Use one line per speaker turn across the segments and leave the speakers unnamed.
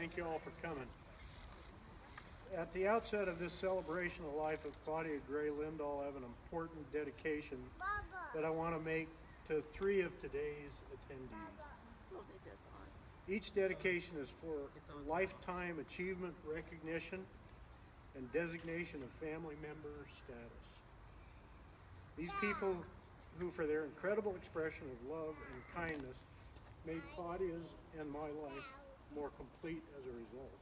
Thank you all for coming. At the outset of this celebration of the life of Claudia Gray Lindahl, I have an important dedication that I want to make to 3 of today's attendees. Each dedication is for lifetime achievement recognition and designation of family member status. These people who, for their incredible expression of love and kindness, made Claudia's and my life more complete as a result.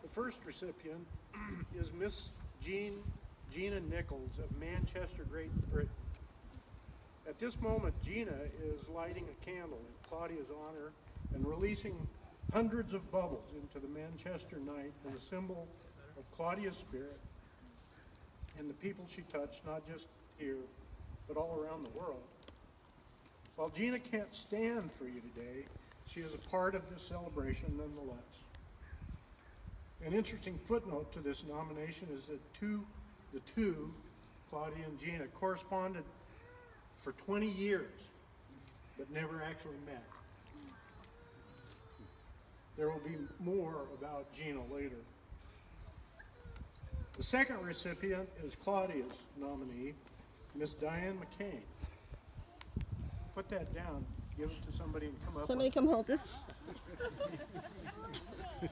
The first recipient is Miss Gina Nichols of Manchester, Great Britain. At this moment, Gina is lighting a candle in Claudia's honor and releasing hundreds of bubbles into the Manchester night as a symbol of Claudia's spirit and the people she touched, not just here, but all around the world. While Gina can't stand for you today, she is a part of this celebration nonetheless. An interesting footnote to this nomination is that the two, Claudia and Gina, corresponded for 20 years, but never actually met. There will be more about Gina later. The second recipient is Claudia's nominee, Miss Diane McCain. Put that down, give it to somebody and come up.
Somebody come hold this.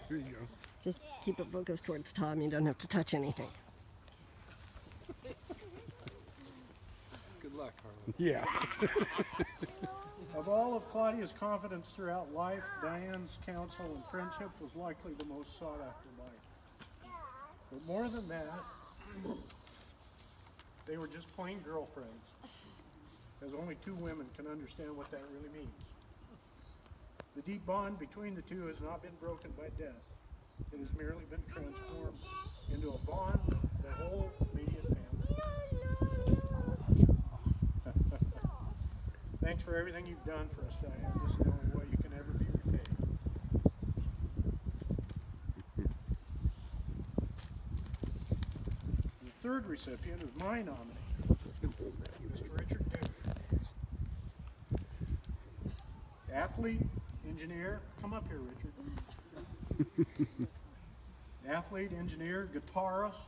There you go.
Just keep it focused towards Tom. You don't have to touch anything.
Good luck, Harlan.
Yeah.
Of all of Claudia's confidence throughout life, Diane's counsel and friendship was likely the most sought after by her. But more than that, they were just plain girlfriends, as only 2 women can understand what that really means. The deep bond between the two has not been broken by death. It has merely been transformed into a bond the whole immediate family. Thanks for everything you've done for us, Diane. This is the only way you can ever be repaid. The third recipient is my nominee, Mr. Richard Duke. Athlete, engineer, come up here, Richard. Athlete, engineer, guitarist,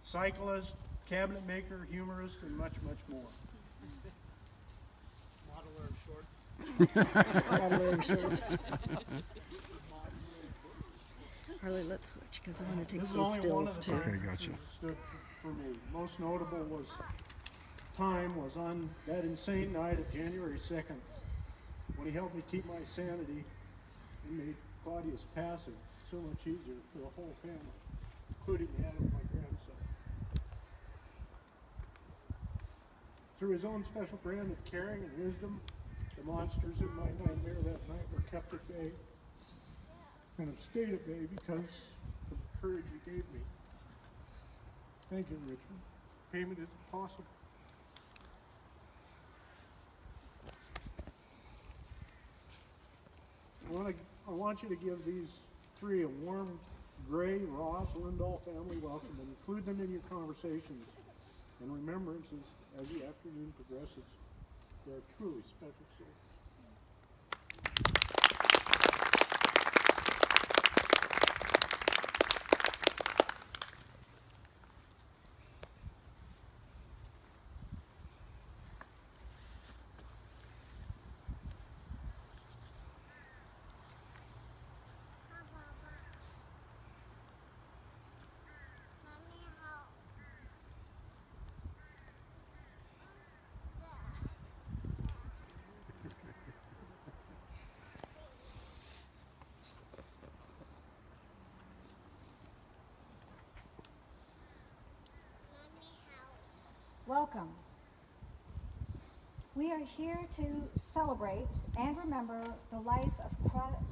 cyclist, cabinet maker, humorist, and much, much more.
Modeler of shorts. Harley, let's switch because I want to take some stills too.
Okay, gotcha.
Stood for me. Most notable was on that insane night of January 2nd when he helped me keep my sanity and made Claudia's passing so much easier for the whole family, including the head of my grandson. Through his own special brand of caring and wisdom, the monsters in my nightmare that night were kept at bay and have stayed at bay because of the courage you gave me. Thank you, Richard. Payment isn't possible. I want you to give these 3 a warm Gray, Ross, Lindahl family welcome and include them in your conversations and remembrances as the afternoon progresses. They are truly special souls.
Welcome. We are here to celebrate and remember the life of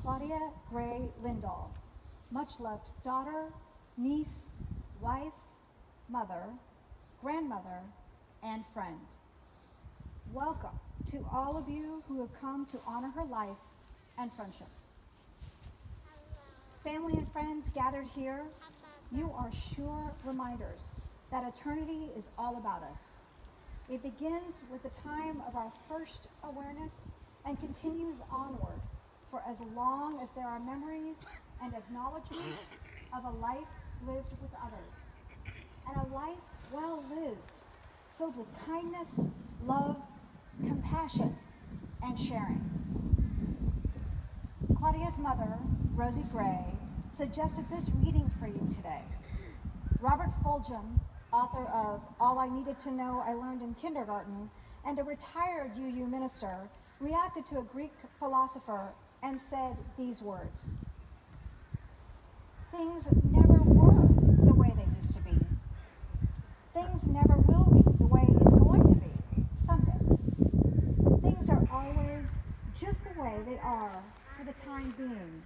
Claudia Gray Lindahl, much loved daughter, niece, wife, mother, grandmother, and friend. Welcome to all of you who have come to honor her life and friendship. Family and friends gathered here, you are sure reminders that eternity is all about us. It begins with the time of our first awareness and continues onward for as long as there are memories and acknowledgement of a life lived with others, and a life well lived, filled with kindness, love, compassion, and sharing. Claudia's mother, Rosie Gray, suggested this reading for you today. Robert Fulghum, author of All I Needed to Know I Learned in Kindergarten, and a retired UU minister, reacted to a Greek philosopher and said these words: "Things never were the way they used to be. Things never will be the way it's going to be someday. Things are always just the way they are for the time being,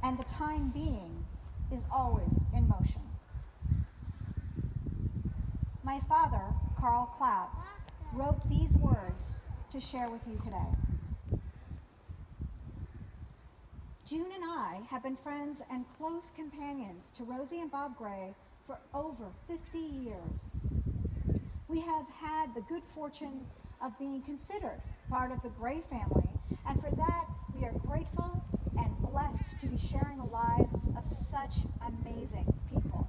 and the time being is always in motion." My father, Carl Clapp, wrote these words to share with you today. June and I have been friends and close companions to Rosie and Bob Gray for over 50 years. We have had the good fortune of being considered part of the Gray family, and for that we are grateful and blessed to be sharing the lives of such amazing people.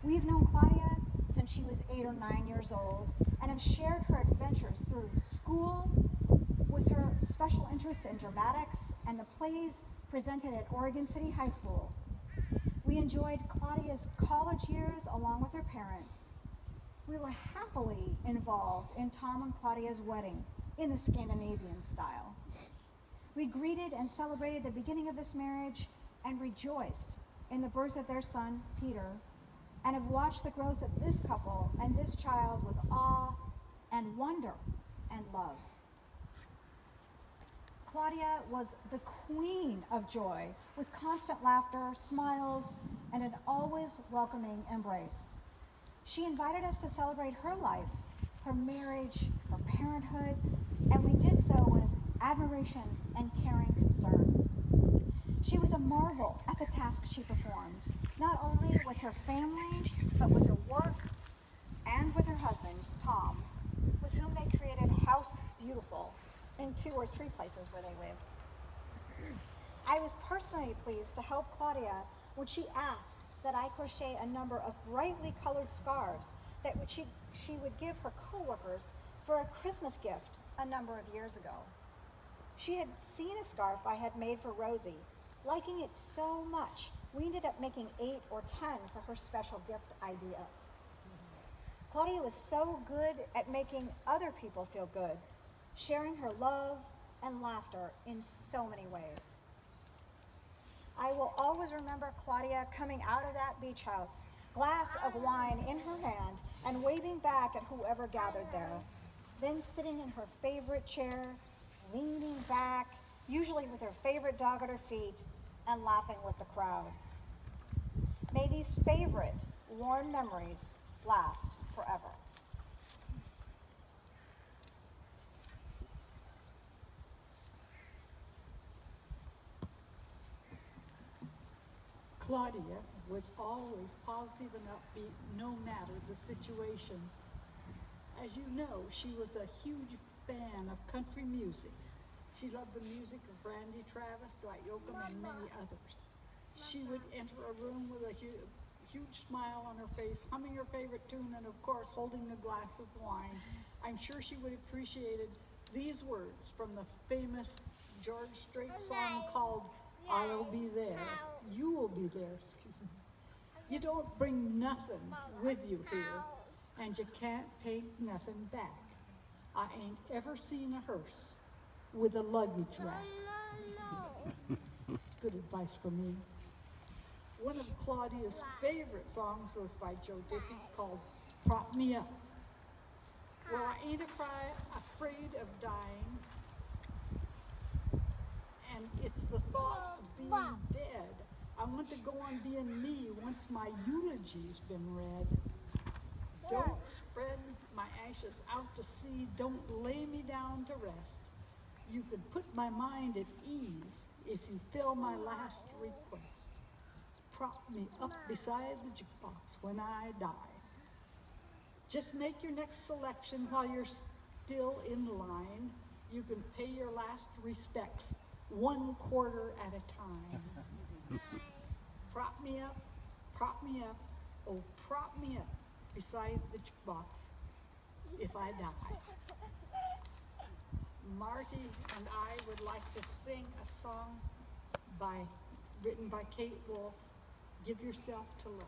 We've known Claudia since she was 8 or 9 years old and have shared her adventures through school, with her special interest in dramatics and the plays presented at Oregon City High School. We enjoyed Claudia's college years along with her parents. We were happily involved in Tom and Claudia's wedding in the Scandinavian style. We greeted and celebrated the beginning of this marriage and rejoiced in the birth of their son, Peter, and have watched the growth of this couple and this child with awe and wonder and love. Claudia was the queen of joy, with constant laughter, smiles, and an always welcoming embrace. She invited us to celebrate her life, her marriage, her parenthood, and we did so with admiration and caring concern. She was a marvel at the tasks she performed, not only with her family, but with her work and with her husband, Tom, with whom they created House Beautiful in 2 or 3 places where they lived. I was personally pleased to help Claudia when she asked that I crochet a number of brightly colored scarves that she would give her coworkers for a Christmas gift a number of years ago. She had seen a scarf I had made for Rosie, liking it so much, we ended up making 8 or 10 for her special gift idea. Claudia was so good at making other people feel good, sharing her love and laughter in so many ways. I will always remember Claudia coming out of that beach house, glass of wine in her hand, and waving back at whoever gathered there. Then sitting in her favorite chair, leaning back, usually with her favorite dog at her feet, and laughing with the crowd. May these favorite, warm memories last forever.
Claudia was always positive and upbeat no matter the situation. As you know, she was a huge fan of country music. She loved the music of Randy Travis, Dwight Yoakam, and many others. She would enter a room with a huge smile on her face, humming her favorite tune, and of course holding a glass of wine. I'm sure she would have appreciated these words from the famous George Strait song called "I'll Be There, You Will Be There," excuse me. You don't bring nothing with you here, and you can't take nothing back. I ain't ever seen a hearse with a luggage rack. Good advice from me. One of Claudia's favorite songs was by Joe Dickey called "Prop Me Up." Well, I ain't afraid of dying, and it's the thought of being dead. I want to go on being me once my eulogy's been read. Don't spread my ashes out to sea. Don't lay me down to rest. You could put my mind at ease if you fill my last request. Prop me up beside the jukebox when I die. Just make your next selection while you're still in line. You can pay your last respects 1 quarter at a time. Prop me up, oh, prop me up beside the jukebox if I die. Marty and I would like to sing a song written by Kate Wolf, Give Yourself to Love.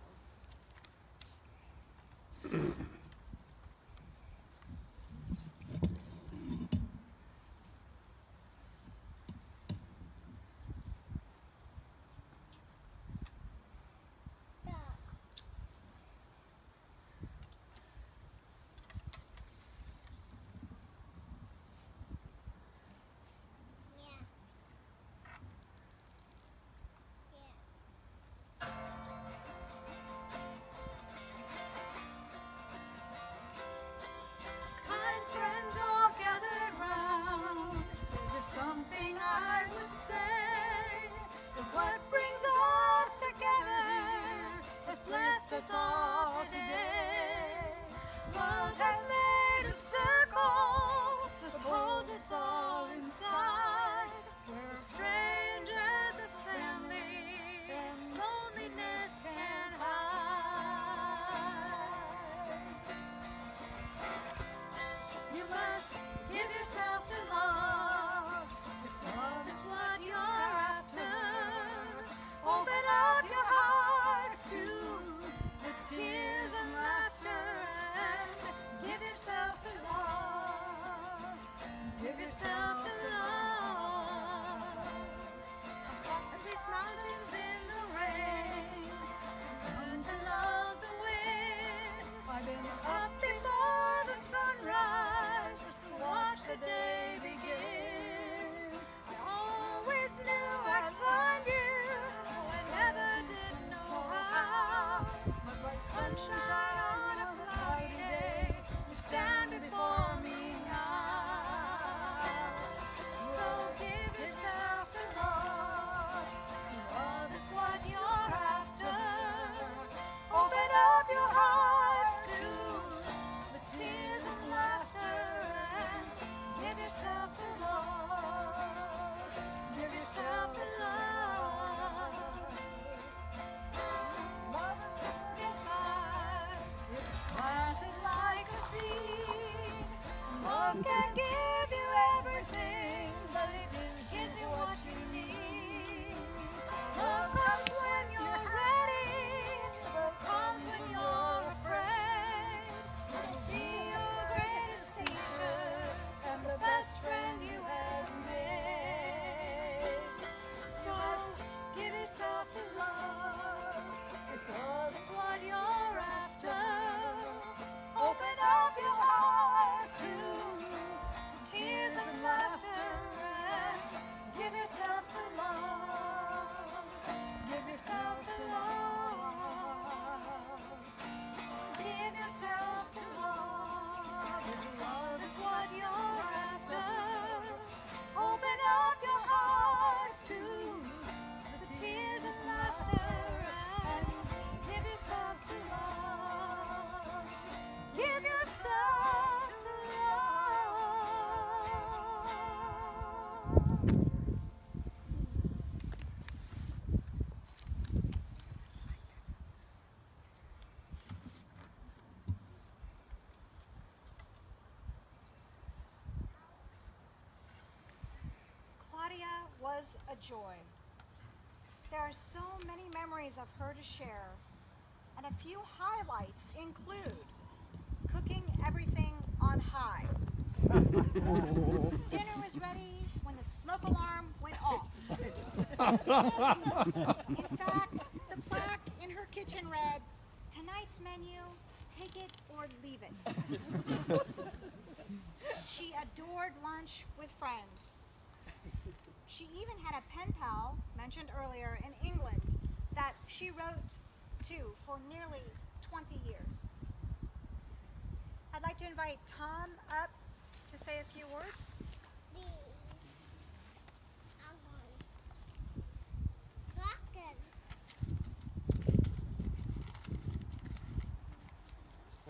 Claudia was a joy. There are so many memories of her to share, and a few highlights include cooking everything on high. Dinner was ready when the smoke alarm went off. In fact, the plaque in her kitchen read, "Tonight's menu, take it or leave it." She adored lunch with friends. She even had a pen pal, mentioned earlier, in England that she wrote to for nearly 20 years. I'd like to invite Tom up to say a few words.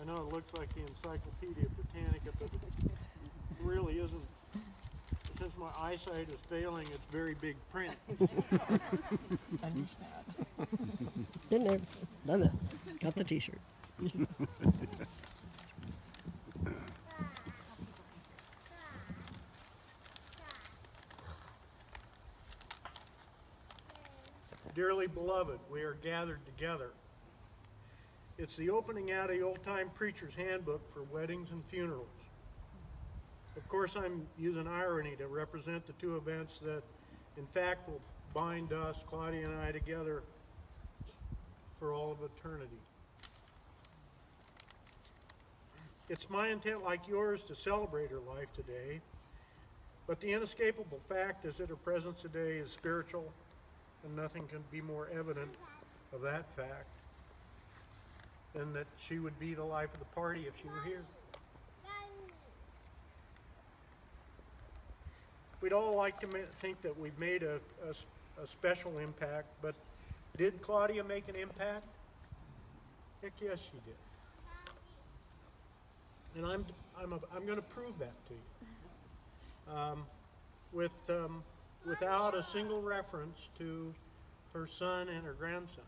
I know it looks like the Encyclopedia Britannica, but it really isn't since my eyesight is failing, it's very big print.
Understand.
In there. Done it. Got the t-shirt.
Dearly beloved, we are gathered together. It's the opening out of the old-time preacher's handbook for weddings and funerals. Of course, I'm using irony to represent the two events that, in fact, will bind us, Claudia and I, together for all of eternity. It's my intent, like yours, to celebrate her life today, but the inescapable fact is that her presence today is spiritual, and nothing can be more evident of that fact than that she would be the life of the party if she were here. We'd all like to think that we've made a special impact, but did Claudia make an impact? Heck yes, she did. And I'm going to prove that to you. Without a single reference to her son and her grandson.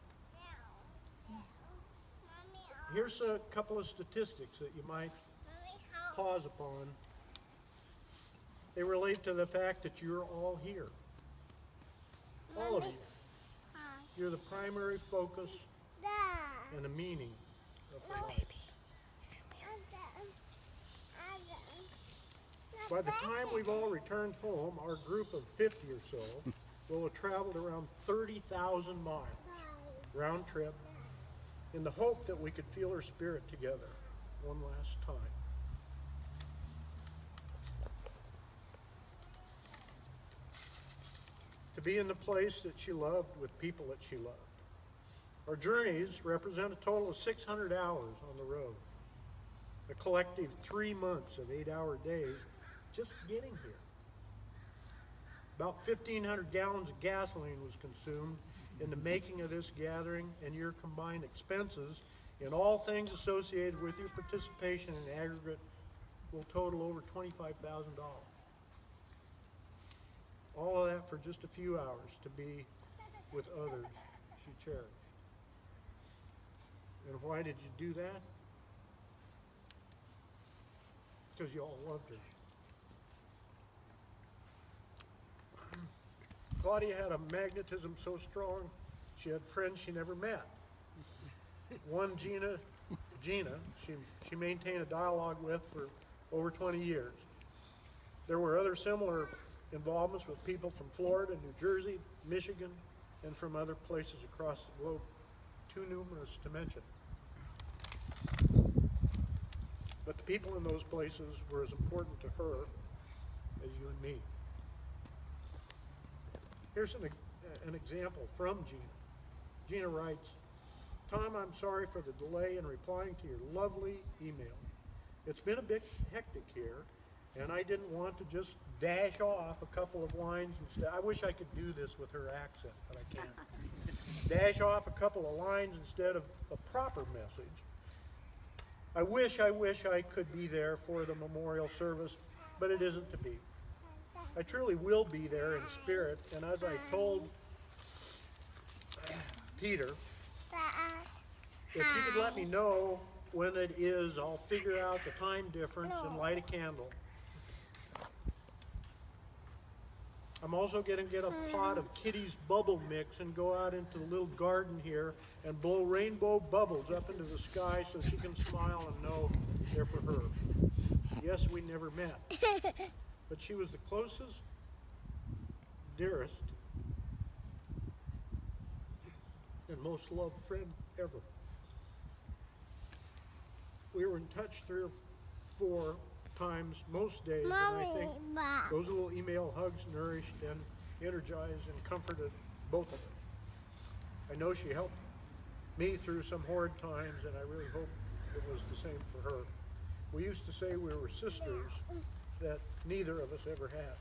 Here's a couple of statistics that you might pause upon. They relate to the fact that you're all here. All of you. You're the primary focus and the meaning of her life. By the time we've all returned home, our group of 50 or so will have traveled around 30,000 miles round trip in the hope that we could feel her spirit together one last time. To be in the place that she loved with people that she loved. Our journeys represent a total of 600 hours on the road. A collective 3 months of 8-hour days just getting here. About 1,500 gallons of gasoline was consumed in the making of this gathering, and your combined expenses in all things associated with your participation in aggregate will total over $25,000. All of that for just a few hours to be with others she cherished. And why did you do that? Because you all loved her. Claudia had a magnetism so strong, she had friends she never met. One, Gina, she maintained a dialogue with for over 20 years. There were other similar involvements with people from Florida, New Jersey, Michigan, and from other places across the globe, too numerous to mention. But the people in those places were as important to her as you and me. Here's an example from Gina. Gina writes, Tom, I'm sorry for the delay in replying to your lovely email. It's been a bit hectic here, and I didn't want to just dash off a couple of lines instead. I wish I could do this with her accent, but I can't. Dash off a couple of lines instead of a proper message. I wish I could be there for the memorial service, but it isn't to be. I truly will be there in spirit, and as I told Peter, if you could let me know when it is, I'll figure out the time difference and light a candle. I'm also going to get a pot of Kitty's bubble mix and go out into the little garden here and blow rainbow bubbles up into the sky so she can smile and know they're for her. Yes, we never met, but she was the closest, dearest, and most loved friend ever. We were in touch 3 or 4 times most days, and I think those little email hugs nourished and energized and comforted both of us. I know she helped me through some horrid times, and I really hope it was the same for her. We used to say we were sisters that neither of us ever had.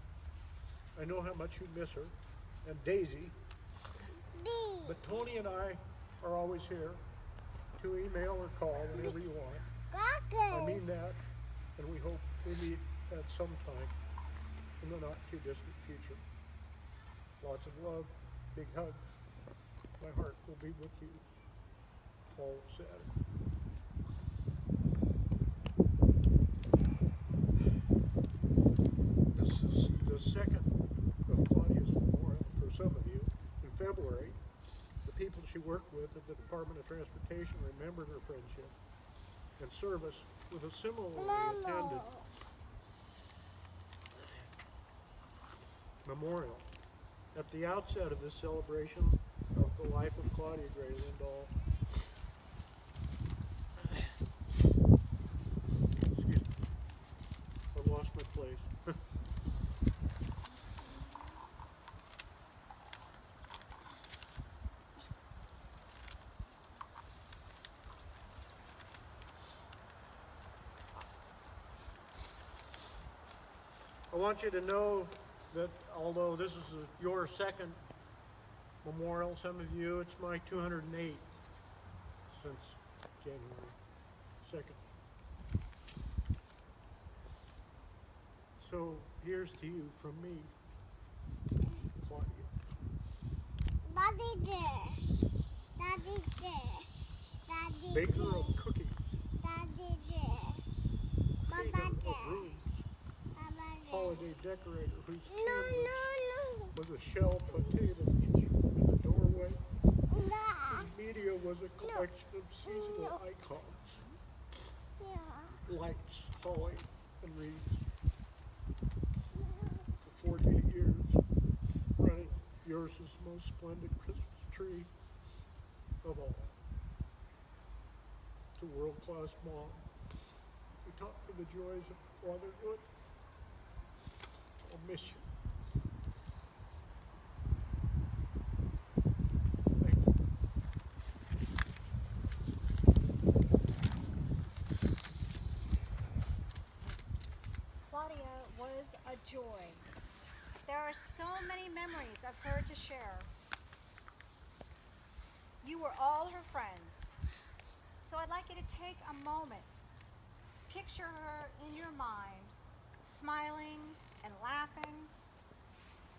I know how much you miss her, and Daisy, but Tony and I are always here to email or call whenever you want. I mean that, and we hope we meet at some time. in the not too distant future. Lots of love, big hugs. My heart will be with you. Paul said. This is the second of Claudia's memorial for some of you. In February, the people she worked with at the Department of Transportation remembered her friendship and service with a similarly attended memorial. At the outset of this celebration of the life of Claudia Gray Lindahl, excuse me, I lost my place. I want you to know that although this is your second memorial, some of you, it's my 208th since January 2nd. So here's to you from me, Claudia.
Daddy there. Daddy there. Daddy
Baker
there.
of cookies,
Daddy there.
painter
Baba
of
there.
rooms,
Baba there.
holiday decorator whose
No,
canvas
no,
was a shelf, a table in the doorway.
no. Nah.
His media was a collection of seasonal icons,
Yeah.
lights, holly, and wreaths. For 48 years, running yours is the most splendid Christmas tree of all. To world-class mom, who taught me the joys of fatherhood. I'll miss you. Thank you.
Claudia was a joy. There are so many memories of her to share. You were all her friends. So I'd like you to take a moment, picture her in your mind, smiling and laughing.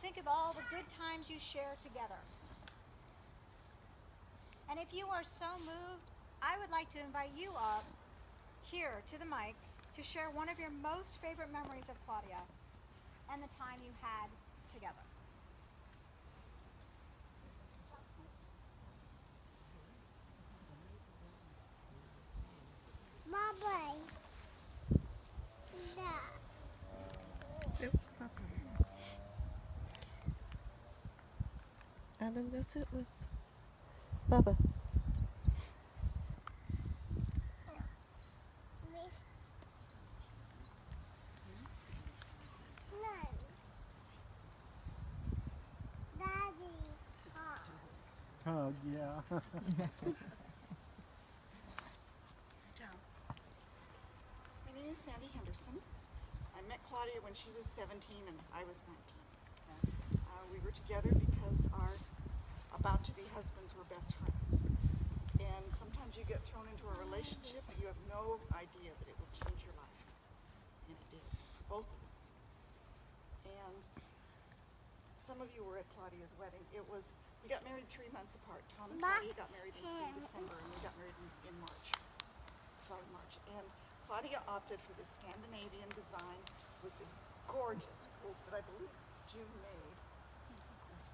Think of all the good times you shared together. And if you are so moved, I would like to invite you up here to the mic to share one of your most favorite memories of Claudia and the time you had together.
Baba. Da.
Adam, go sit with Bubba.
Daddy.
Hug, yeah.
My name is Sandy Henderson. I met Claudia when she was 17 and I was 19. We were together because our about-to-be husbands were best friends. And sometimes you get thrown into a relationship that you have no idea that it will change your life. And it did, for both of us. And some of you were at Claudia's wedding. We got married 3 months apart. Tom and Claudia got married in December and we got married in March. And Claudia opted for this Scandinavian design with this gorgeous quilt that I believe June made.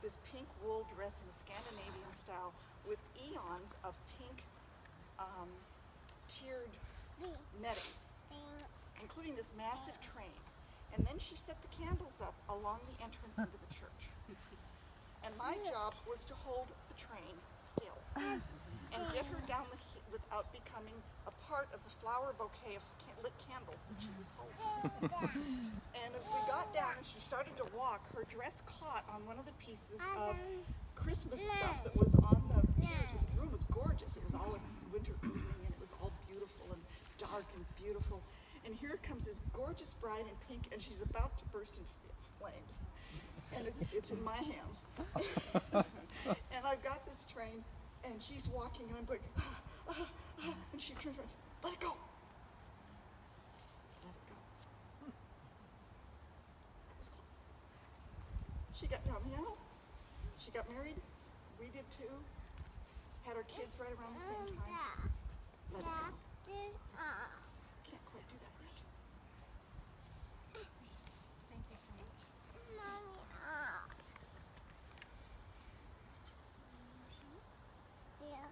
This pink wool dress in a Scandinavian style with eons of pink tiered netting, including this massive train. And then she set the candles up along the entrance into the church. And my job was to hold the train still and get her down the hill without becoming a part of the flower bouquet of lit candles that she was holding. And as we got down and she started to walk, her dress caught on one of the pieces of Christmas stuff that was on the piers. The room was gorgeous. It was all winter evening and it was all beautiful and dark and beautiful. And here comes this gorgeous bride in pink and she's about to burst into flames. And it's in my hands. And I've got this train and she's walking and I'm going, and she turns around, let it go. Let it go. That was Claudia. She got down the aisle. She got married. We did too. Had our kids right around the same time. Let it go. Can't quite do that yet.
Thank you so much.
Yeah.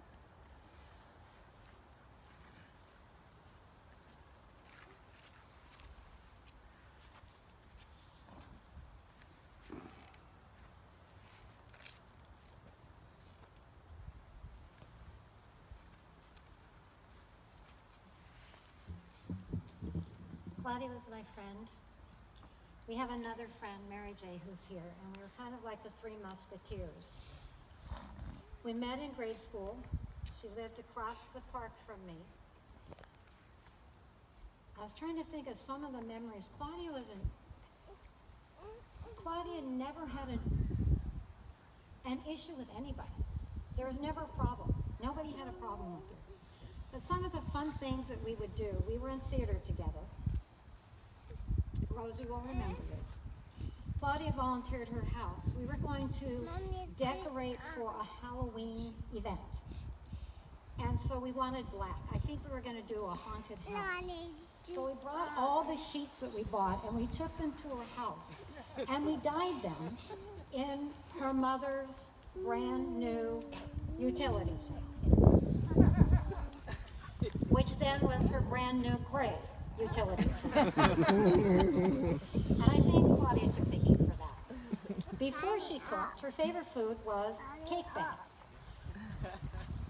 Claudia was my friend. We have another friend, Mary J, who's here, and we were kind of like the three musketeers. We met in grade school. She lived across the park from me. I was trying to think of some of the memories. Claudia never had an issue with anybody. There was never a problem. Nobody had a problem with her. But some of the fun things that we would do, we were in theater together. Rosie will remember this. Claudia volunteered her house. We were going to decorate for a Halloween event. And so we wanted black. I think we were going to do a haunted house. So we brought all the sheets that we bought and we took them to her house. And we dyed them in her mother's brand new utility sink, which then was her brand new gray utility sink. And I think Claudia took the heat for that. Before she cooked, her favorite food was cake batter.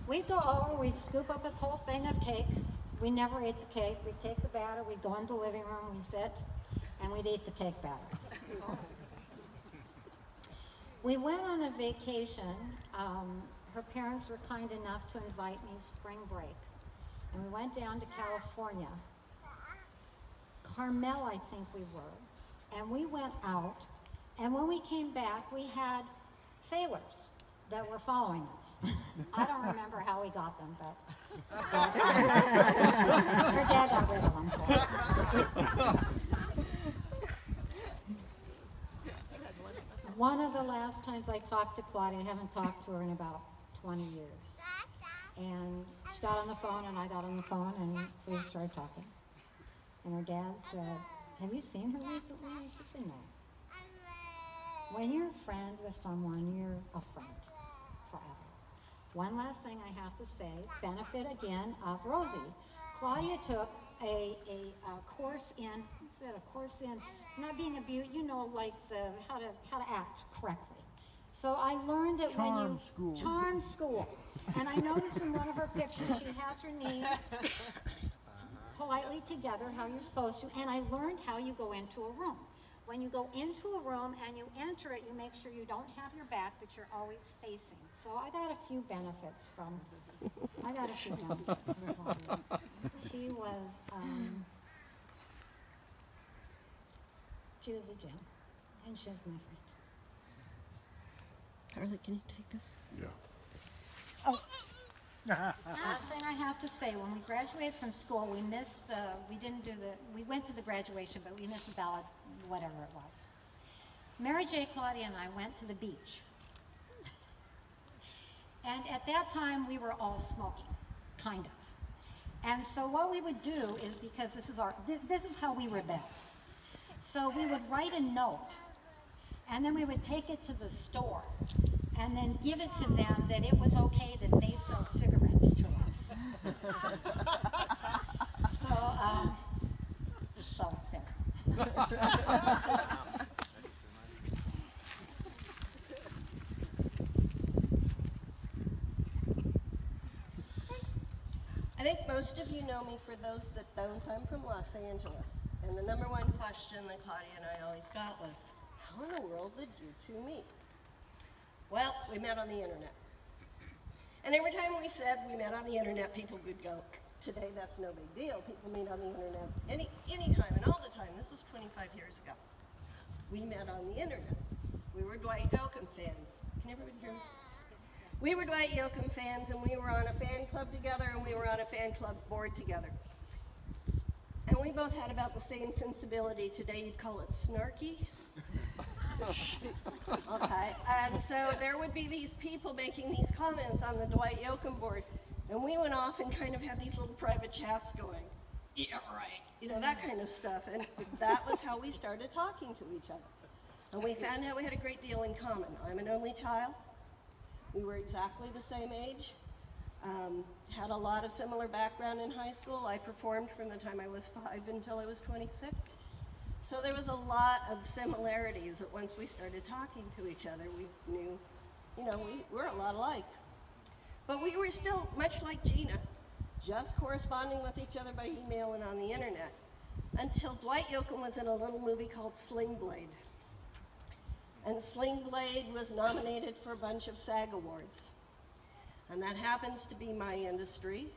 We'd go over, we'd scoop up a whole thing of cake. We never ate the cake. We'd take the batter, we'd go into the living room, we'd sit, and we'd eat the cake batter. We went on a vacation. Her parents were kind enough to invite me spring break. And we went down to California. Carmel, I think we were. And we went out, and when we came back, we had sailors that were following us. I don't remember how we got them, but her dad got rid of them for us. One of the last times I talked to Claudia, I haven't talked to her in about 20 years. And she got on the phone, and I got on the phone, and we started talking. And her dad said, "Have you seen her recently?" She said, "No." When you're a friend with someone, you're a friend forever. One last thing I have to say, benefit again of Rosie. Claudia took a course in, what's that, a course in not being abused, you know, like how to act correctly. So I learned that charm school. And I noticed in one of her pictures, she has her knees politely together, how you're supposed to, and I learned how you go into a room. When you go into a room and you enter it, you make sure you don't have your back, but you're always facing. So I got a few benefits from Claudia. She was a gem, and she was my friend.
Harley, can you take this?
Yeah.
Oh. Last thing I have to say, when we graduated from school, we went to the graduation, but we missed the ballot, whatever it was. Mary J, Claudia, and I went to the beach. And at that time, we were all smoking, kind of. And so what we would do is, because this is how we rebel. So we would write a note, and then we would take it to the store, and then give it to them that it was okay that they sell cigarettes to us. So there.
I think most of you know me for those that don't. I'm from Los Angeles. And the number one question that Claudia and I always got was, how in the world did you two meet? Well, we met on the internet. And every time we said we met on the internet, people would go, today that's no big deal. People meet on the internet any time and all the time. This was 25 years ago. We met on the internet. We were Dwight Yoakam fans. Can everybody hear me? We were Dwight Yoakam fans, and we were on a fan club together, and we were on a fan club board together. And we both had about the same sensibility. Today you'd call it snarky. Okay, and so there would be these people making these comments on the Dwight Yoakam board, and we went off and kind of had these little private chats going, yeah, right, you know, that kind of stuff, and that was how we started talking to each other. And we found out we had a great deal in common. I'm an only child. We were exactly the same age. Had a lot of similar background in high school. I performed from the time I was 5 until I was 26. So there was a lot of similarities that once we started talking to each other, we knew, you know, we were a lot alike. But we were still, much like Gina, just corresponding with each other by email and on the internet, until Dwight Yoakam was in a little movie called Sling Blade. And Sling Blade was nominated for a bunch of SAG awards. And that happens to be my industry,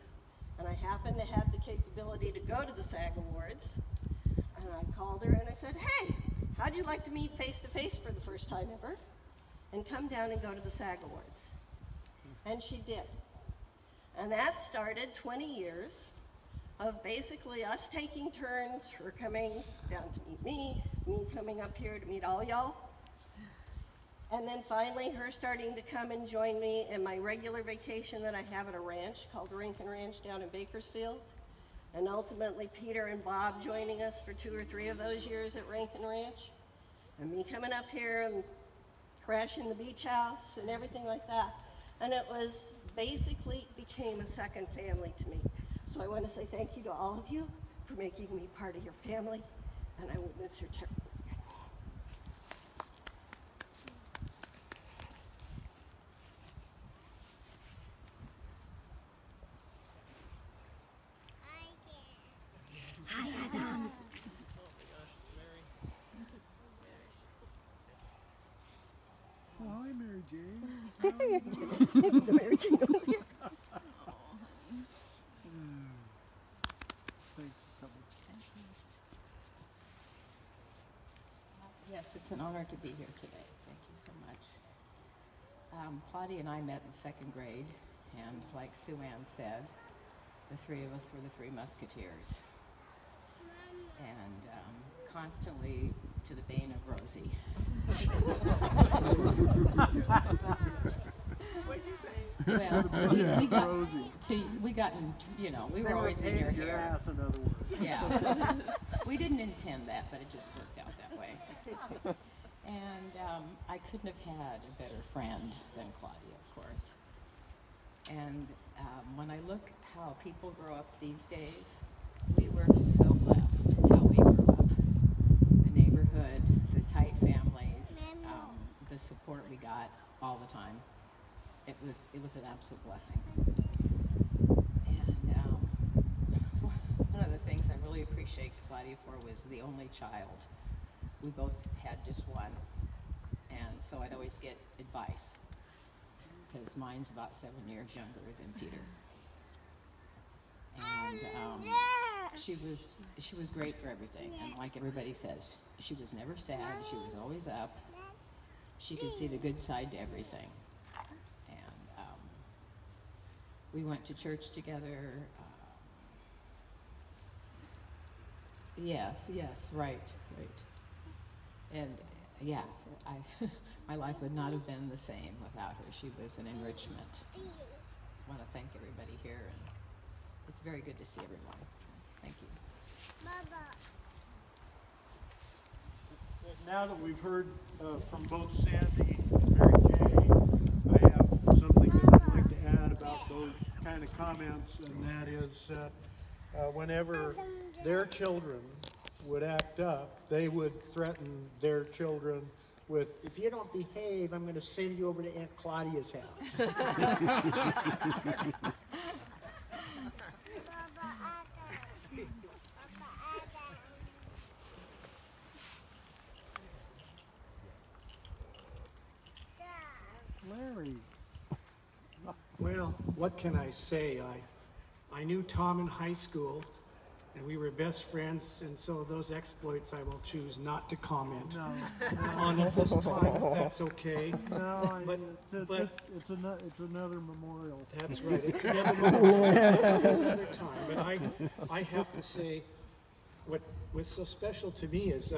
and I happen to have the capability to go to the SAG awards. And I called her and I said, hey, how'd you like to meet face to face for the first time ever and come down and go to the SAG awards? And she did. And that started 20 years of basically us taking turns, her coming down to meet me coming up here to meet all y'all. And then finally her starting to come and join me in my regular vacation that I have at a ranch called Rankin Ranch down in Bakersfield. And ultimately Peter and Bob joining us for 2 or 3 of those years at Rankin Ranch. And me coming up here and crashing the beach house and everything like that. And it was basically became a second family to me. So I want to say thank you to all of you for making me part of your family, and I will miss her terribly.
Hi, Adam.
Oh, hi, Mary Jane.
Mary Jane over here.
Yes, it's an honor to be here today. Thank you so much. Claudia and I met in 2nd grade, and like Sue Ann said, the 3 of us were the 3 Musketeers. And constantly to the bane of Rosie. Well, we got in, you know, we were always in your hair.
In other words.
Yeah. We didn't intend that, but it just worked out that way. And I couldn't have had a better friend than Claudia, of course. And when I look how people grow up these days, we were so blessed how we grew up. The neighborhood, the tight families, the support we got all the time. It was an absolute blessing. And one of the things I really appreciate Claudia for was the only child. We both had just one, and so I'd always get advice, because mine's about 7 years younger than Peter. And she was great for everything, and like everybody says, she was never sad, she was always up. She could see the good side to everything. And we went to church together. Yes, right. And yeah, my life would not have been the same without her. She was an enrichment. I want to thank everybody here, and it's very good to see everyone. Thank you.
Baba.
Now that we've heard from both Sandy and Mary Jane, I have something that I'd like to add about those kind of comments, and that is whenever their children would act up, they would threaten their children with, if you don't behave, I'm going to send you over to Aunt Claudia's house.
Larry. Well, what can I say? I knew Tom in high school, and we were best friends, and so those exploits I will choose not to comment on at this time, if that's okay.
No,
but
it's another memorial.
That's right. It's another memorial. It's another time. But I have to say, what was so special to me is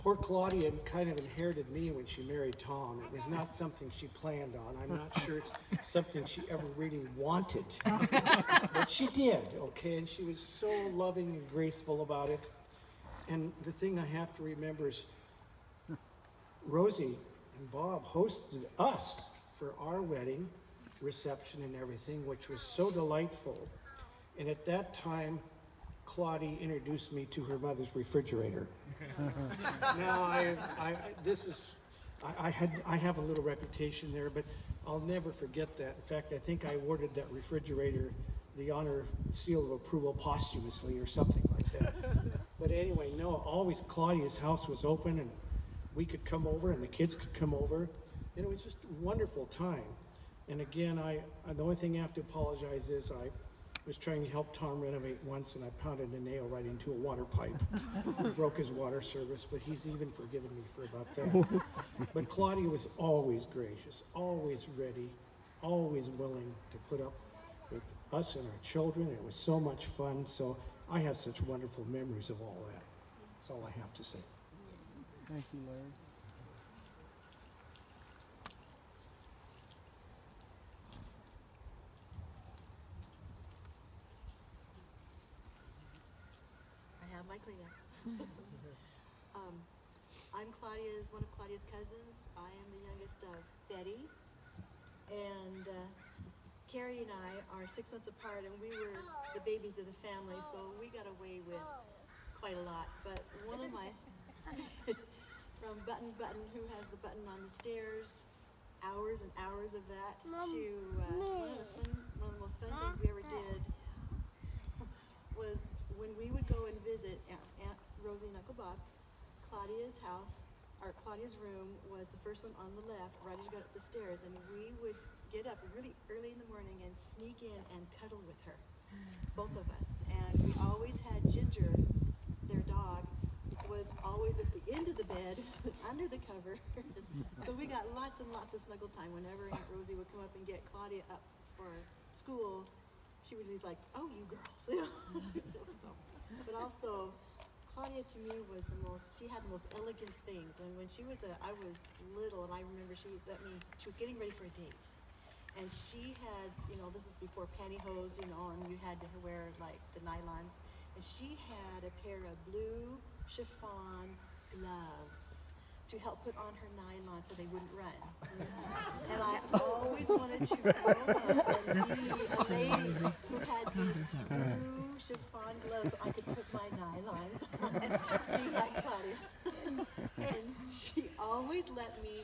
Poor Claudia kind of inherited me when she married Tom. It was not something she planned on. I'm not sure it's something she ever really wanted. But she did, okay? And she was so loving and graceful about it. And the thing I have to remember is Rosie and Bob hosted us for our wedding reception and everything, which was so delightful. And at that time, Claudia introduced me to her mother's refrigerator. Now, I have a little reputation there, but I'll never forget that. In fact, I think I awarded that refrigerator the honor seal of approval posthumously or something like that. But anyway, no, always Claudia's house was open and we could come over and the kids could come over. And it was just a wonderful time. And again, the only thing I have to apologize is I was trying to help Tom renovate once and I pounded a nail right into a water pipe. Broke his water service, but he's even forgiven me for about that. But Claudia was always gracious, always ready, always willing to put up with us and our children. It was so much fun. So I have such wonderful memories of all that. That's all I have to say.
Thank you, Larry.
My Kleenex. I'm one of Claudia's cousins. I am the youngest of Betty. And Carrie and I are 6 months apart, and we were the babies of the family, so we got away with quite a lot. But one of my, from Button, who has the button on the stairs, hours and hours of that, to one of the most fun things we ever did was when we would go and visit Aunt Rosie and Uncle Bob. Claudia's house, or Claudia's room, was the first one on the left, right as you got up the stairs, and we would get up really early in the morning and sneak in and cuddle with her, both of us. And we always had Ginger, their dog, was always at the end of the bed, under the cover. So we got lots and lots of snuggle time. Whenever Aunt Rosie would come up and get Claudia up for school, she would be like, "Oh, you girls," you know. So, but also, Claudia to me was she had the most elegant things. And when I was little, and I remember she was getting ready for a date. And she had, this is before pantyhose, and you had to wear like the nylons. And she had a pair of blue chiffon gloves to help put on her nylon so they wouldn't run. And I always wanted to grow up and be a lady who had these blue chiffon gloves so I could put my nylons on and be like Claudia. And she always let me,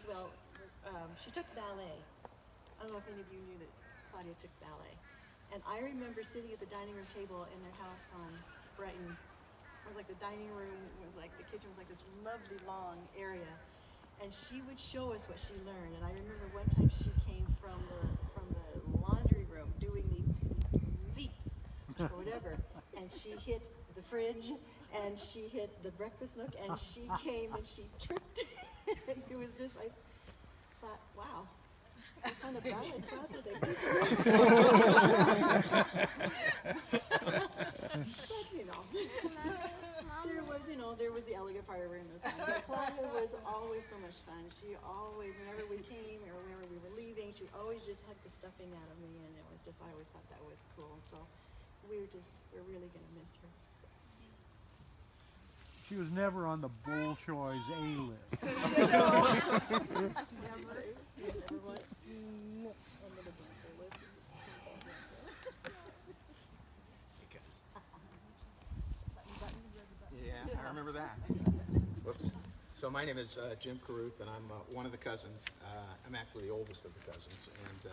she took ballet. I don't know if any of you knew that Claudia took ballet. And I remember sitting at the dining room table in their house on Brighton. It was like the dining room the kitchen was like this lovely long area, and she would show us what she learned. And I remember one time she came from the laundry room doing these leaps or whatever, and she hit the fridge and she hit the breakfast nook and she came and she tripped. It was just, I thought, wow, what kind of ballet class are they teaching? But there was the elegant part of her in this one. But Claudia was always so much fun. She always, whenever we came or whenever we were leaving, she would always just hug the stuffing out of me, and it was just, I always thought that was cool. And so we're really gonna miss her. So.
She was never on the Bolshoi's A list.
Never went next on the dancer list.
Yeah, I remember that. Whoops. So my name is Jim Caruth, and I'm one of the cousins. I'm actually the oldest of the cousins, and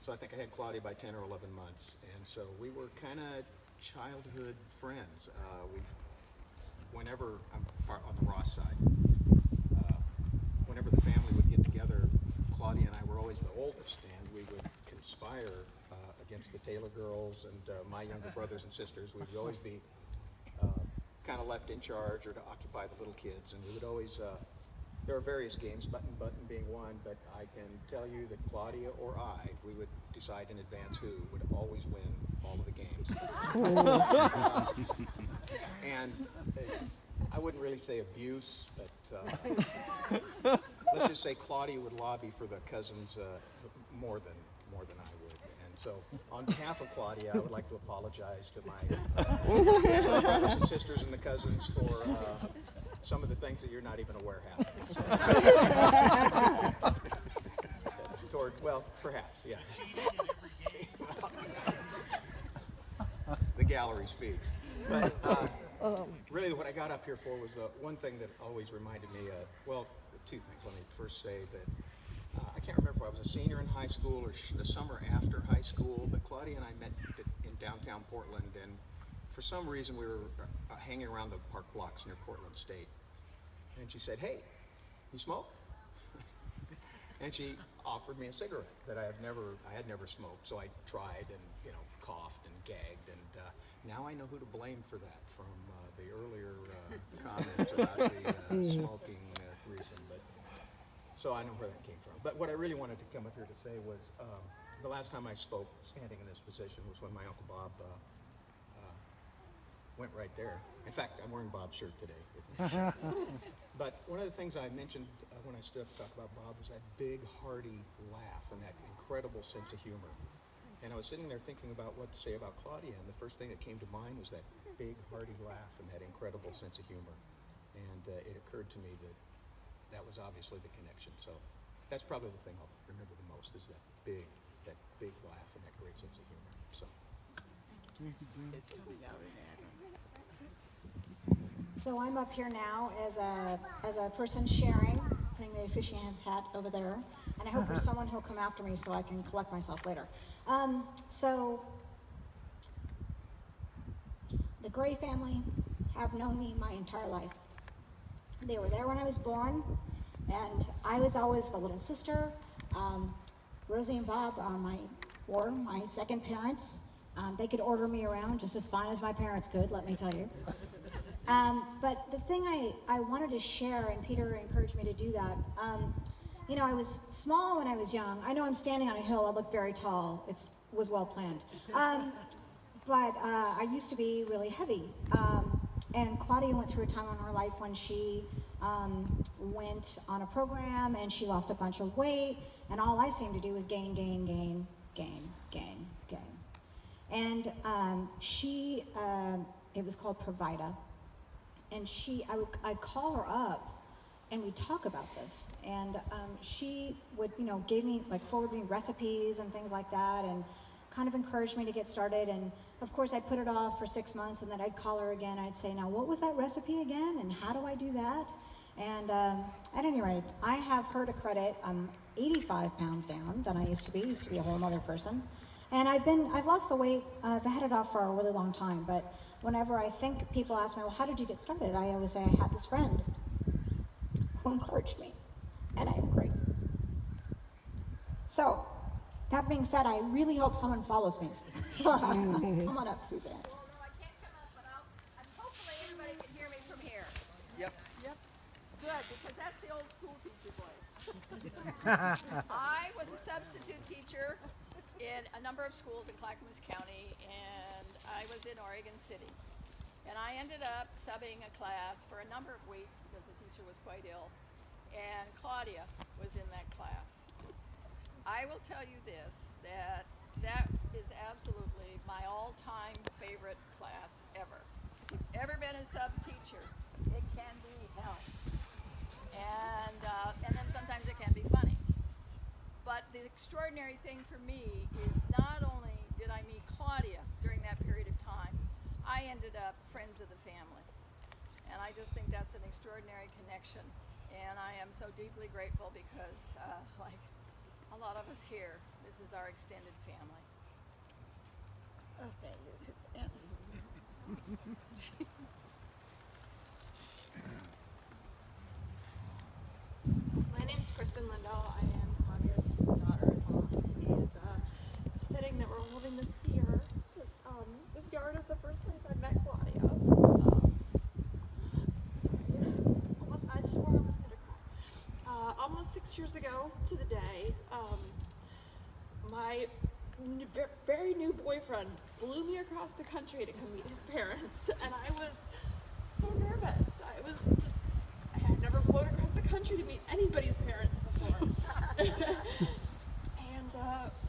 so I think I had Claudia by 10 or 11 months, and so we were kind of childhood friends. Whenever I'm on the Ross side, whenever the family would get together, Claudia and I were always the oldest, and we would conspire against the Taylor girls and my younger brothers and sisters. We would always be kind of left in charge or to occupy the little kids, and we would always, there are various games, button being one, but I can tell you that Claudia or we would decide in advance who would always win all of the games. And I wouldn't really say abuse, but let's just say Claudia would lobby for the cousins more than I would. And so, on behalf of Claudia, I would like to apologize to my brothers and sisters and the cousins for some of the things that you're not even aware happening. So. Well, perhaps, yeah. The gallery speaks. But really what I got up here for was one thing that always reminded me of, well, two things. Let me first say that I can't remember if I was a senior in high school or the summer after high school, but Claudia and I met in downtown Portland, and for some reason we were hanging around the park blocks near Portland State. And she said, "Hey, you smoke?" And she offered me a cigarette that I had never smoked. So I tried and, coughed and gagged. And now I know who to blame for that from the earlier comments about the smoking threesome. So I know where that came from. But what I really wanted to come up here to say was the last time I spoke standing in this position was when my Uncle Bob went right there. In fact, I'm wearing Bob's shirt today. But one of the things I mentioned when I stood up to talk about Bob was that big, hearty laugh and that incredible sense of humor. And I was sitting there thinking about what to say about Claudia, and the first thing that came to mind was that big, hearty laugh and that incredible sense of humor. And it occurred to me that that was obviously the connection. So that's probably the thing I'll remember the most, is that big laugh and that great sense of humor. So.
So I'm up here now as a person sharing, putting the officiant hat over there, and I hope there's someone who'll come after me so I can collect myself later. So the Gray family have known me my entire life. They were there when I was born, and I was always the little sister. Rosie and Bob were my second parents. They could order me around just as fine as my parents could, let me tell you. But the thing I wanted to share, and Peter encouraged me to do that, I was small when I was young. I know I'm standing on a hill, I look very tall. It was well planned. But I used to be really heavy. And Claudia went through a time in her life when she went on a program and she lost a bunch of weight, and all I seemed to do was gain. And it was called Provida. And I'd call her up and we'd talk about this. And she would, forward me recipes and things like that, and kind of encouraged me to get started. And of course I'd put it off for 6 months, and then I'd call her again. I'd say, now what was that recipe again? And how do I do that? And at any rate, I have her to credit. I'm 85 pounds down than I used to be a whole other person. And I've lost the weight. I've had it off for a really long time, but whenever I think people ask me, well, how did you get started? I always say I had this friend who encouraged me, and I am grateful. So, that being said, I really hope someone follows me. Come on up, Suzanne.
Well, no, I can't come up, but hopefully everybody can hear me from here.
Yep.
Good, because that's the old school teacher voice. I was a substitute teacher in a number of schools in Clackamas County, and I was in Oregon City. And I ended up subbing a class for a number of weeks because the teacher was quite ill, and Claudia was in that class. I will tell you this, that is absolutely my all-time favorite class ever. If you've ever been a sub-teacher, it can be hell. And then sometimes it can be funny. But the extraordinary thing for me is not only did I meet Claudia during that period of time, I ended up friends of the family. And I just think that's an extraordinary connection. And I am so deeply grateful because, like a lot of us here, this is our extended family.
Oh, thank you. Sit down.
My name's Kristen Lindahl. I am Claudia's daughter-in-law, and it's fitting that we're holding this here because this yard is the first place I met Claudia. I swore I was gonna cry. Almost 6 years ago to the day, my very new boyfriend flew me across the country to come meet his parents, and I was so nervous. I had never flown across the country to meet anybody's parents before. And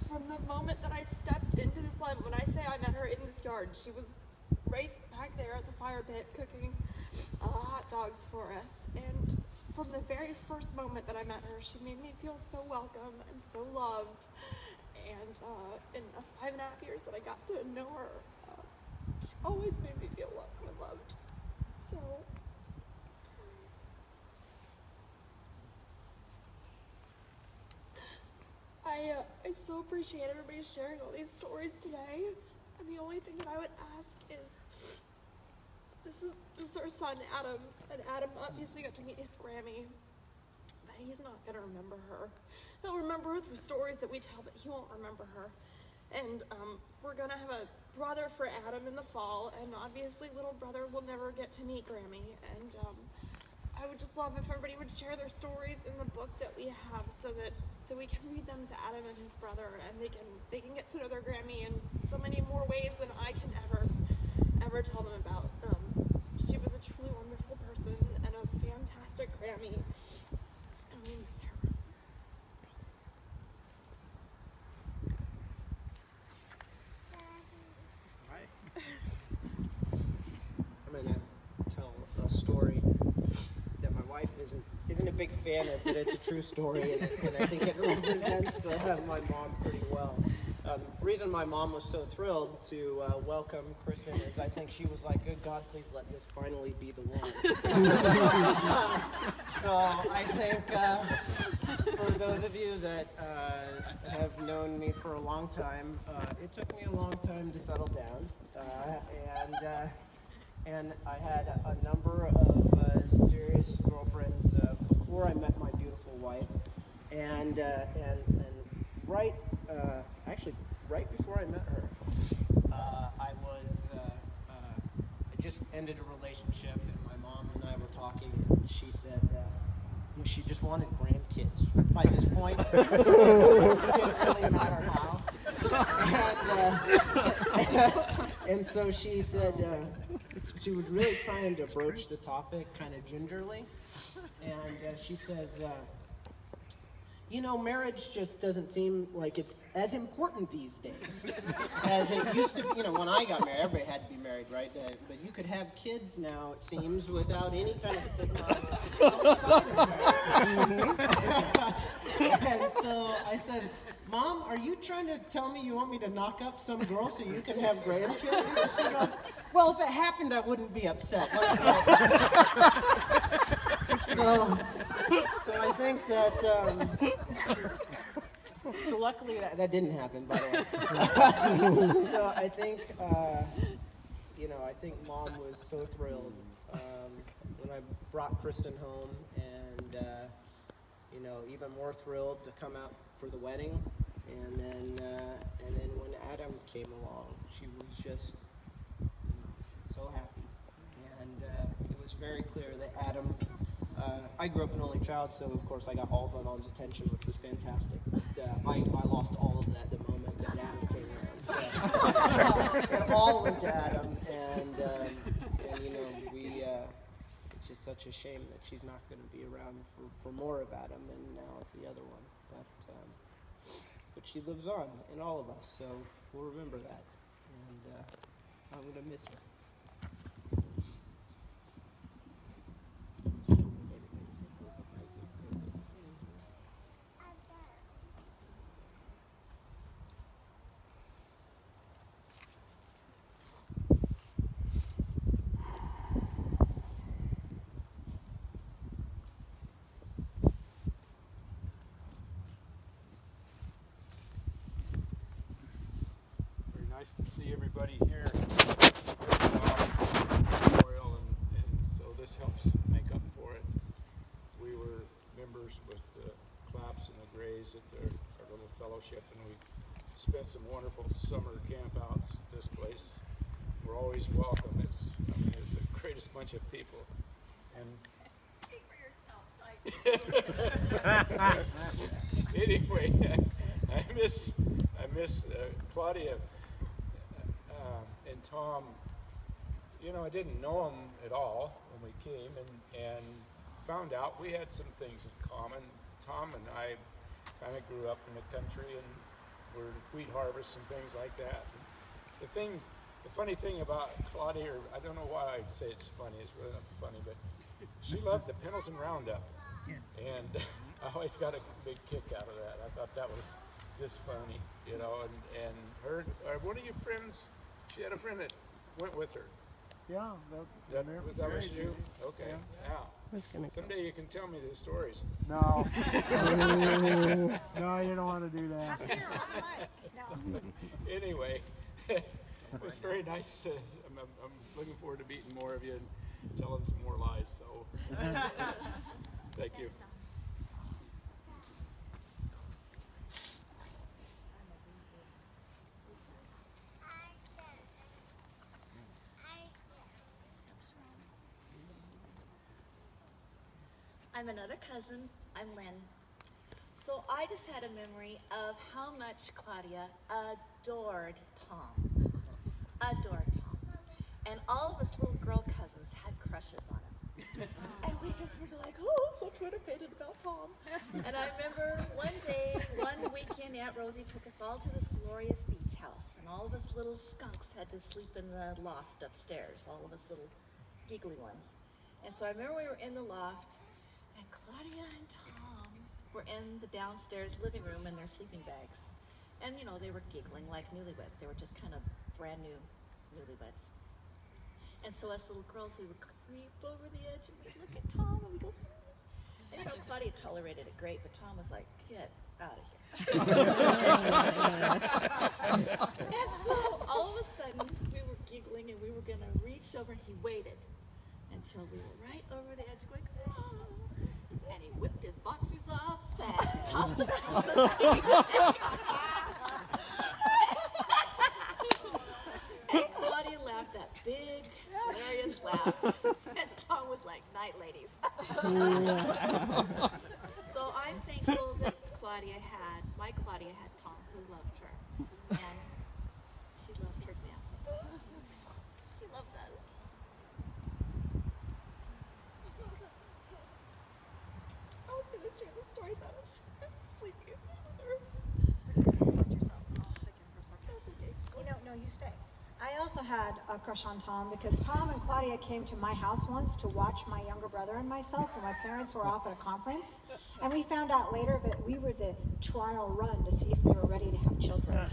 from the moment that I stepped into this line, when I say I met her in this yard, she was right back there at the fire pit cooking hot dogs for us. And from the very first moment that I met her, she made me feel so welcome and so loved. And in the 5.5 years that I got to know her, she always made me feel welcome and loved. So, I so appreciate everybody sharing all these stories today. And the only thing that I would ask is, this is our son, Adam. And Adam obviously got to meet his Grammy, but he's not gonna remember her. He'll remember her through stories that we tell, but he won't remember her. And we're gonna have a brother for Adam in the fall, and obviously little brother will never get to meet Grammy. And I would just love if everybody would share their stories in the book that we have, so that we can read them to Adam and his brother, and they can get to know their Grammy in so many more ways than I can ever tell them about. She was a truly wonderful person and a fantastic Grammy, and we miss her.
I'm gonna tell a story that my wife isn't a big fan of, but it's a true story, and I think it represents my mom pretty well. The reason my mom was so thrilled to welcome Kristen is I think she was like, good God, please let this finally be the one. So I think for those of you that have known me for a long time, it took me a long time to settle down, and I had a number of serious girlfriends before I met my beautiful wife, and right before I met her, I just ended a relationship, and my mom and I were talking, and she said she just wanted grandkids. By this point, it didn't really matter how. And so she said she was really trying to broach the topic kind of gingerly, and she says, you know, marriage just doesn't seem like it's as important these days as it used to be. You know, when I got married, everybody had to be married, right? But you could have kids now, it seems, without any kind of stigma outside of marriage. And so I said, Mom, are you trying to tell me you want me to knock up some girl so you can have grandkids? And she goes, well, if it happened, I wouldn't be upset. So I think that, so luckily that didn't happen, by the way. So I think, I think Mom was so thrilled when I brought Kristen home, and, even more thrilled to come out for the wedding. And then when Adam came along, she was just so happy. And it was very clear that Adam, I grew up an only child, so of course I got all of my mom's attention, which was fantastic. But I lost all of that the moment that Adam came around. So it all went to Adam, and it's just such a shame that she's not going to be around for more of Adam, and now the other one. But she lives on in all of us, so we'll remember that, and I'm going to miss her.
Nice to see everybody here. This memorial, and so this helps make up for it. We were members with the Claps and the Grays at our little fellowship, and we spent some wonderful summer campouts at this place. We're always welcome. It's the greatest bunch of people. And speak for yourself. Anyway, I miss Claudia. And Tom, you know, I didn't know him at all when we came, and found out we had some things in common. Tom and I kind of grew up in the country and were wheat harvests and things like that. And the funny thing about Claudia, or I don't know why I'd say it's funny, it's really not funny, but she loved the Pendleton Roundup. And I always got a big kick out of that. I thought that was just funny, you know, and her, one of your friends, she had a friend that went with her.
Yeah,
Was that was you? Okay,
Yeah.
now, someday you can tell me these stories.
No. No, you don't want to do that.
Anyway, it was very nice. I'm looking forward to meeting more of you and telling some more lies, so thank you.
I'm another cousin. I'm Lynn. So I just had a memory of how much Claudia adored Tom. Adored Tom. And all of us little girl cousins had crushes on him. And we just were like, oh, so Twitter-pated about Tom. And I remember one day, one weekend, Aunt Rosie took us all to this glorious beach house. And all of us little skunks had to sleep in the loft upstairs, all of us little giggly ones. And so I remember we were in the loft, and Claudia and Tom were in the downstairs living room in their sleeping bags. And, you know, they were giggling like newlyweds. They were just kind of brand new newlyweds. And so us little girls, we would creep over the edge and we'd look at Tom and we'd go, and you know, Claudia tolerated it great, but Tom was like, get out of here. And so all of a sudden, we were giggling and we were gonna reach over, and he waited until we were right over the edge going, ah. And he whipped his boxers off and tossed them out the seat. And Claudia laughed that big, hilarious laugh. And Tom was like, night, ladies. So I'm thankful that my Claudia had Tom who loved her. And she loved her family. She loved us. I was going to share the story about us sleeping in the other.
Watch yourself. I'll stick in for a second.
That's okay.
You know, no, you stay. I also had a crush on Tom because Tom and Claudia came to my house once to watch my younger brother and myself when my parents were off at a conference. And we found out later that we were the trial run to see if they were ready to have children.
I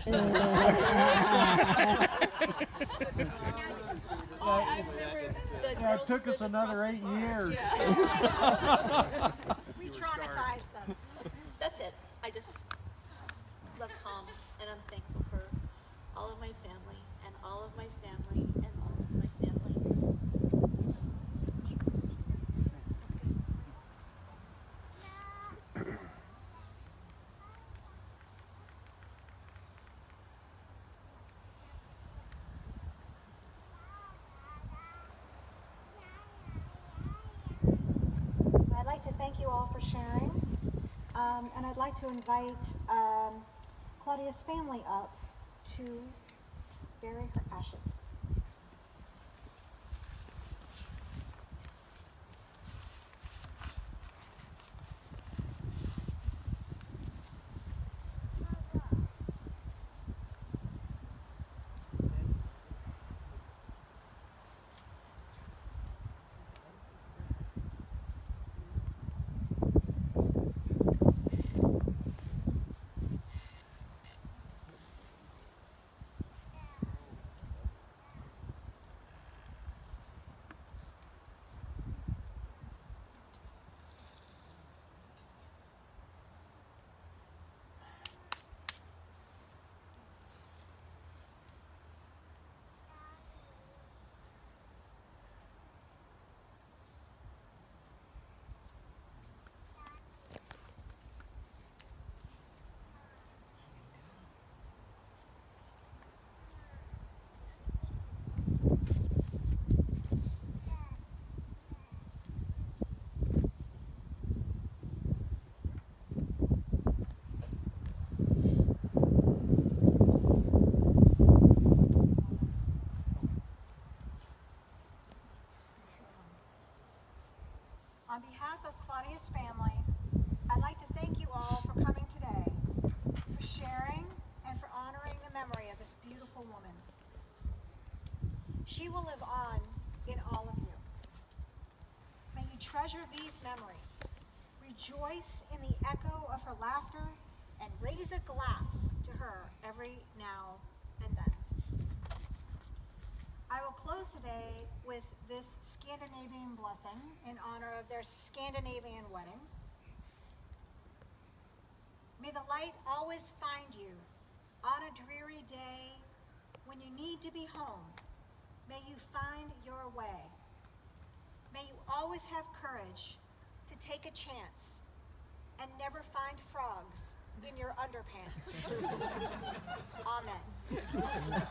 remember the
Yeah, it took us another 8 years.
Yeah.
We traumatized them.
That's it. I just love Tom, and I'm thankful for all of my family, and all of my family, and all of my family.
I'd like to thank you all for sharing. And I'd like to invite Claudia's family up to bury her ashes. She will live on in all of you. May you treasure these memories, rejoice in the echo of her laughter, and raise a glass to her every now and then. I will close today with this Scandinavian blessing in honor of their Scandinavian wedding. May the light always find you on a dreary day when you need to be home. May you find your way. May you always have courage to take a chance and never find frogs in your underpants. Amen.